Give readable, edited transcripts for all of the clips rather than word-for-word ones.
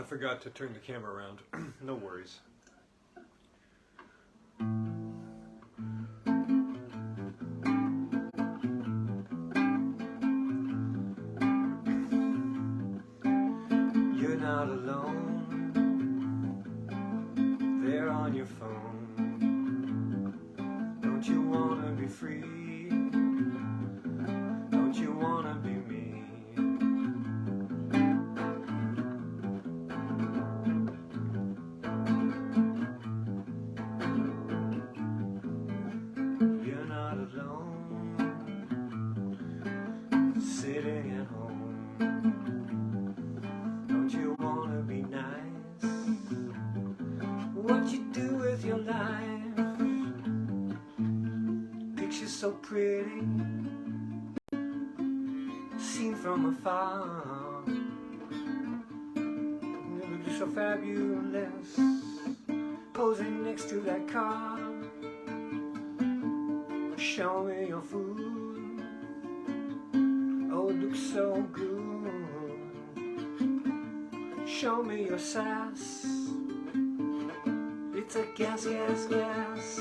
forgot to turn the camera around. No worries. You're not alone. There on your phone. Don't you wanna be free? Don't you wanna be me? You're not alone, sitting at home. Don't you wanna be nice? What you do with your life? Pictures so pretty, seen from afar. You look so fabulous, posing next to that car. Show me your food. Oh, it looks so good. Show me your sass. It's a gas, gas, gas.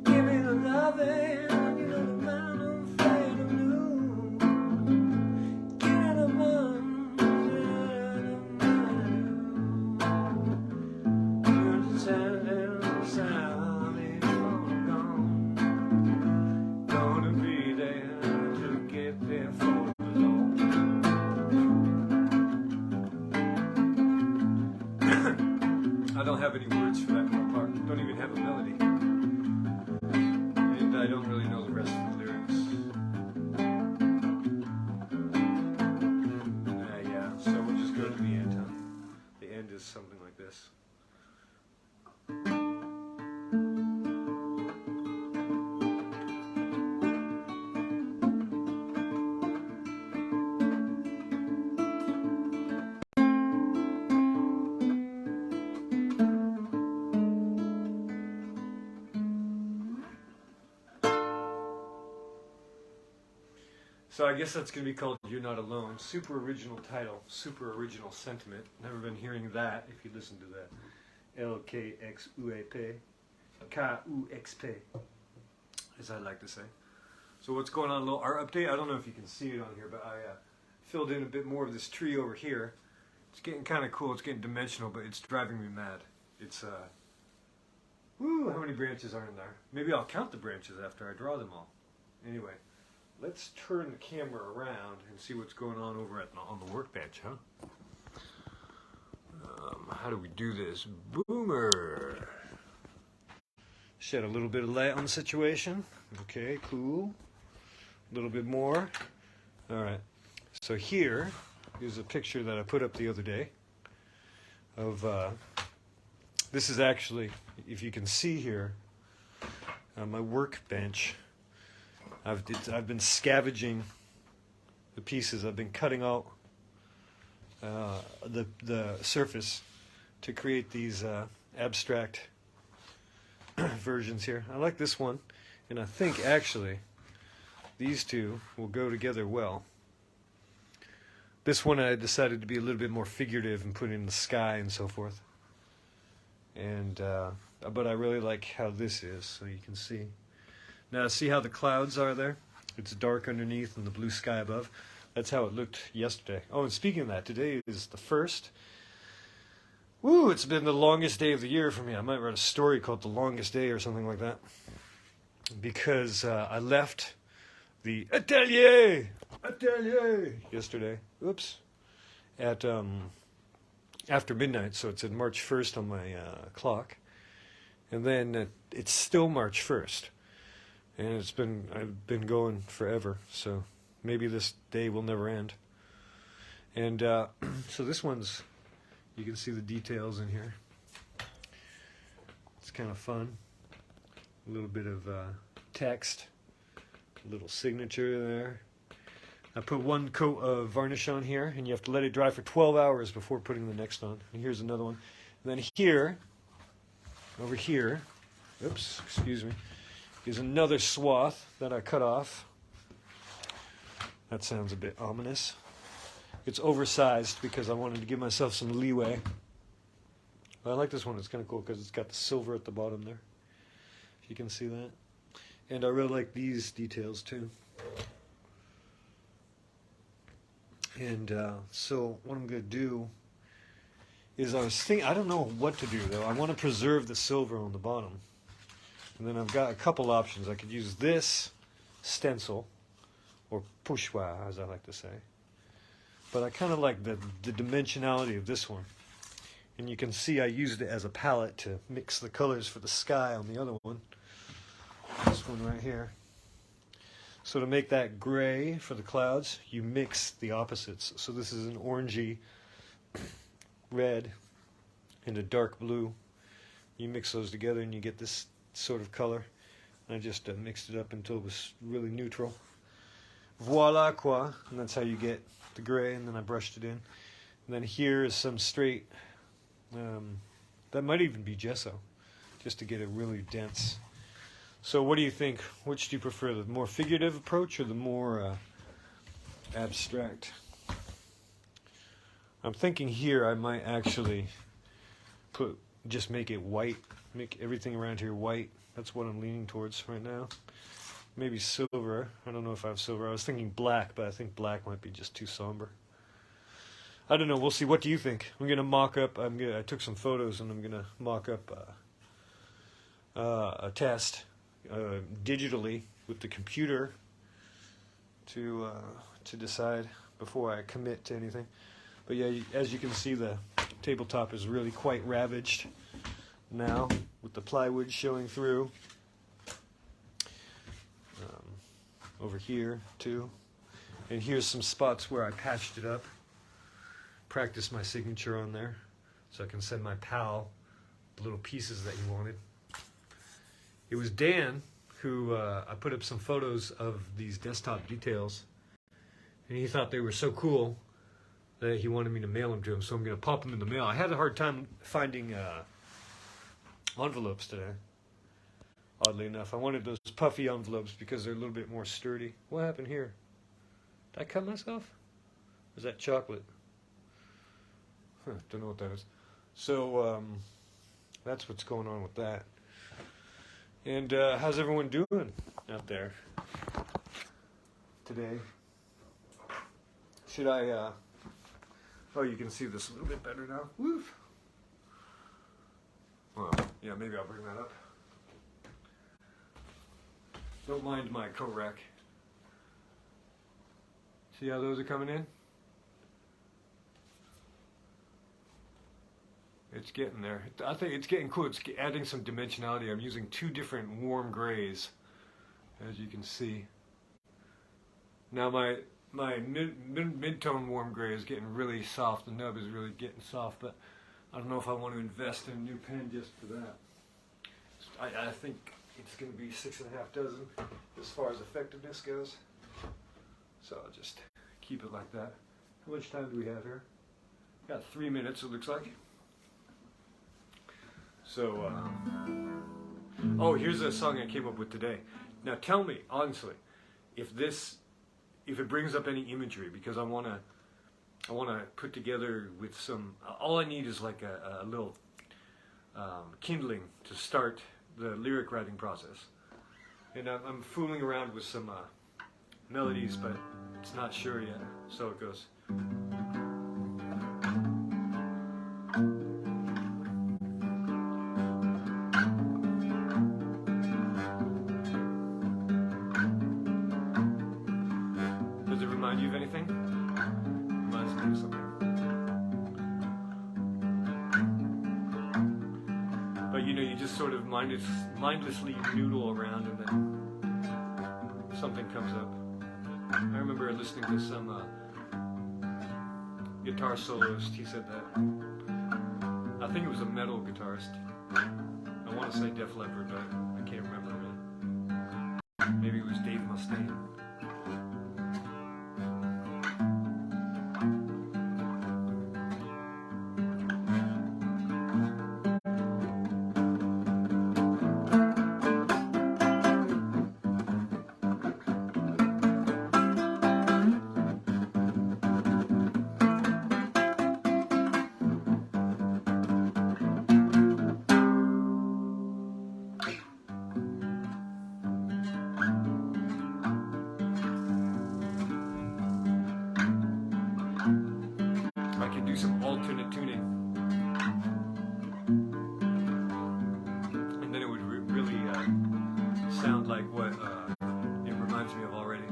Give me the loving, you know the man I'm afraid of blue. Give me the man, you're the sound is gone. Gonna be there to get there for long. I don't have any words for that part. Don't even have a melody. And I don't really know the rest of the lyrics. Yeah, so we'll just go to the end, huh? The end is something like this. So I guess that's going to be called You're Not Alone. Super original title, super original sentiment. Never been hearing that if you listen to that. L-K-X-U-A-P, K-U-X-P, as I like to say. So what's going on, a little art update. I don't know if you can see it on here, but I filled in a bit more of this tree over here. It's getting kind of cool, it's getting dimensional, but it's driving me mad. It's, woo, how many branches are in there? Maybe I'll count the branches after I draw them all. Anyway. Let's turn the camera around and see what's going on over on the workbench, huh? How do we do this? Boomer! Shed a little bit of light on the situation. Okay, cool. A little bit more. Alright. So here's a picture that I put up the other day of, this is actually, if you can see here, my workbench. I've been scavenging the pieces. I've been cutting out the surface to create these abstract versions here. I like this one, and I think actually these two will go together well. This one I decided to be a little bit more figurative and put in the sky and so forth. And but I really like how this is, so you can see. Now see how the clouds are there? It's dark underneath and the blue sky above. That's how it looked yesterday. Oh, and speaking of that, today is the 1st. Woo, it's been the longest day of the year for me. I might write a story called The Longest Day or something like that. Because I left the atelier yesterday. Oops. At after midnight, so it's at March 1st on my clock. And then it's still March 1st. And I've been going forever, so maybe this day will never end. And so this one's, you can see the details in here. It's kind of fun. A little bit of text, a little signature there. I put one coat of varnish on here, and you have to let it dry for 12 hours before putting the next on. And here's another one. And then here, over here, oops, excuse me, is another swath that I cut off. That sounds a bit ominous. It's oversized because I wanted to give myself some leeway. But I like this one. It's kind of cool because it's got the silver at the bottom there. If you can see that. And I really like these details too. And so what I'm going to do is I was thinking, I don't know what to do though. I want to preserve the silver on the bottom. And then I've got a couple options. I could use this stencil, or pochoir as I like to say. But I kind of like the dimensionality of this one. And you can see I used it as a palette to mix the colors for the sky on the other one. This one right here. So to make that gray for the clouds, you mix the opposites. So this is an orangey red and a dark blue. You mix those together and you get this sort of color. And I just mixed it up until it was really neutral. Voila quoi. And that's how you get the gray, and then I brushed it in. And then here is some straight, that might even be gesso, just to get it really dense. So what do you think? Which do you prefer, the more figurative approach or the more abstract? I'm thinking here I might actually just make it white, make everything around here white. That's what I'm leaning towards right now. Maybe silver. I don't know if I have silver. I was thinking black, but I think black might be just too somber. I don't know. We'll see. What do you think? I'm gonna mock up. I took some photos, and I'm gonna mock up a test digitally with the computer to decide before I commit to anything. But yeah, as you can see, the tabletop is really quite ravaged now with the plywood showing through. Over here too, and here's some spots where I patched it up, practiced my signature on there, so I can send my pal the little pieces that he wanted. It was Dan who I put up some photos of these desktop details, and he thought they were so cool that he wanted me to mail them to him, so I'm going to pop them in the mail. I had a hard time finding envelopes today. Oddly enough, I wanted those puffy envelopes because they're a little bit more sturdy. What happened here? Did I cut myself? Or is that chocolate? Don't know what that is. So, that's what's going on with that. And how's everyone doing out there today? Should I, oh, you can see this a little bit better now. Woof. Well, yeah, maybe I'll bring that up. Don't mind my coat rack. See how those are coming in? It's getting there. I think it's getting cool. It's adding some dimensionality. I'm using two different warm grays, as you can see. Now my mid-tone warm gray is getting really soft. The nub is really getting soft, but I don't know if I want to invest in a new pen just for that. I think it's going to be 6.5 dozen as far as effectiveness goes. So I'll just keep it like that. How much time do we have here? Got 3 minutes, it looks like. So, oh, here's a song I came up with today. Now tell me, honestly, if it brings up any imagery, because I want to put together with some, all I need is like a little kindling to start the lyric writing process. And I'm fooling around with some melodies, but it's not sure yet. So it goes. Does it remind you of anything? Reminds me of something. But you know, you just sort of mindlessly noodle around, and then something comes up. I remember listening to some guitar soloist. He said that. I think it was a metal guitarist. I want to say Def Leppard, but I can't remember really. Maybe it was Dave Mustaine. sound like what it reminds me of already.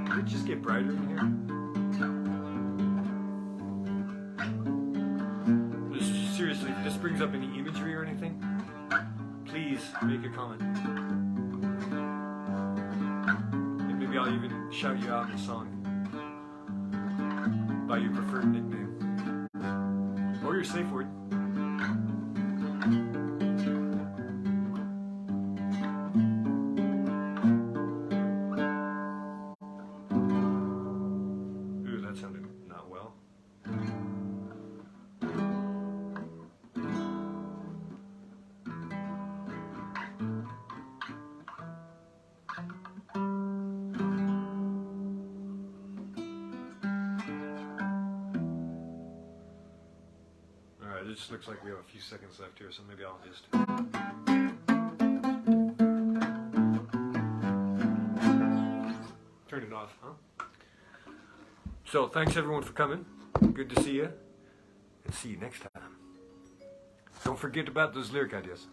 Did it just get brighter in here? Seriously, if this brings up any imagery or anything, please make a comment. And maybe I'll even shout you out in a song by your preferred nickname or your safe word. Ooh, that sounded not well. Alright, it just looks like we have a few seconds left here, so maybe I'll just turn it off, huh? So, thanks everyone for coming. Good to see you. And see you next time. Don't forget about those lyric ideas.